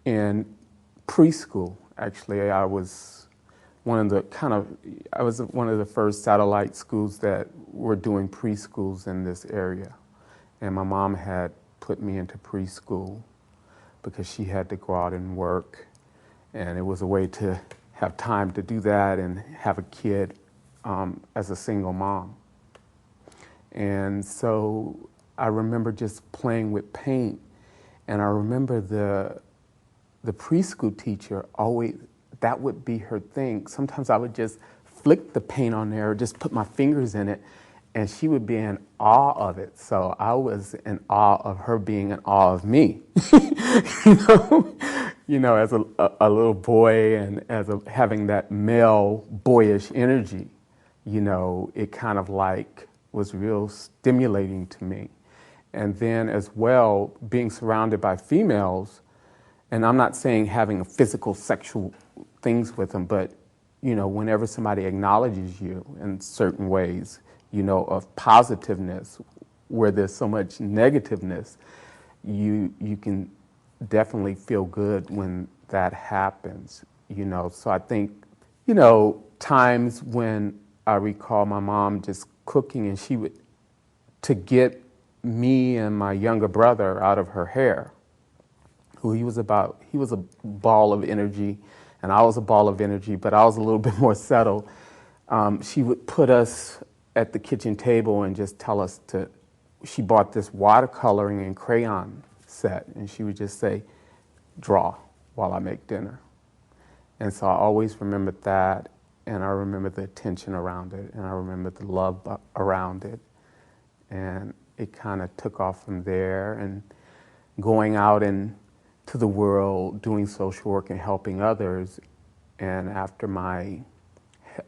in preschool. Actually, I was one of the first satellite schools that were doing preschools in this area. And my mom had put me into preschool because she had to go out and work. And it was a way to have time to do that and have a kid as a single mom. And so I remember just playing with paint. And I remember the preschool teacher always, that would be her thing. Sometimes I would just flick the paint on there, or just put my fingers in it, and she would be in awe of it. So I was in awe of her being in awe of me. As a little boy, and as having that male boyish energy, it kind of like was real stimulating to me. And then as well, being surrounded by females, and I'm not saying having a physical sexual things with them, but whenever somebody acknowledges you in certain ways, of positiveness, where there's so much negativeness, you can definitely feel good when that happens, So I think, times when I recall my mom just cooking, and she would, to get me and my younger brother out of her hair, who he was a ball of energy, and I was a ball of energy, but I was a little bit more settled. She would put us at the kitchen table and just tell us she bought this watercoloring and crayon set, and she would just say, draw while I make dinner. And so I always remembered that, and I remember the attention around it, and I remember the love around it. And it kind of took off from there, and going out into the world, doing social work and helping others. And after I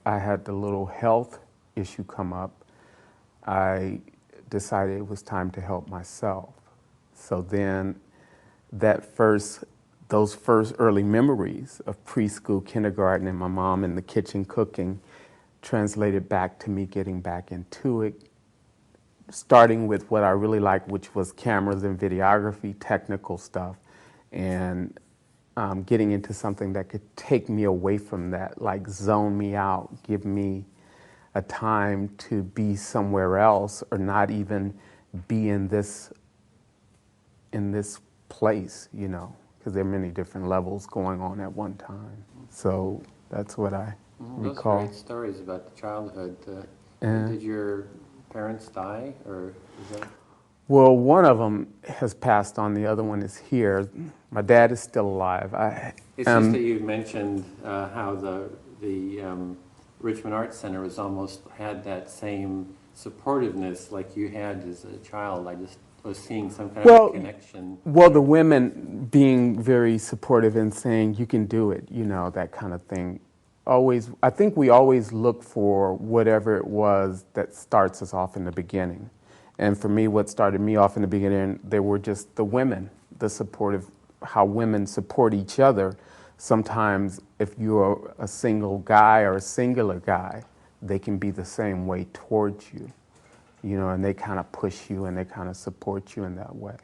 had the little health issue come up, I decided it was time to help myself. So then those first early memories of preschool, kindergarten, and my mom in the kitchen cooking translated back to me getting back into it, starting with what I really liked, which was cameras and videography, technical stuff, and getting into something that could take me away from that, like zone me out, give me a time to be somewhere else, or not even be in this place, because there are many different levels going on at one time. So that's what I recall. Those are great stories about the childhood. Did your parents die, or is that? Well, one of them has passed on. The other one is here. My dad is still alive. It's just that you mentioned how the Richmond Arts Center had that same supportiveness like you had as a child. I just was seeing some kind of a connection. Well, the women being very supportive and saying, you can do it, that kind of thing. I think we always look for whatever it was that starts us off in the beginning. And for me, what started me off in the beginning, they were just the women, the supportive, how women support each other. Sometimes if you're a single guy or a singular guy, they can be the same way towards you, and they kind of push you and they kind of support you in that way.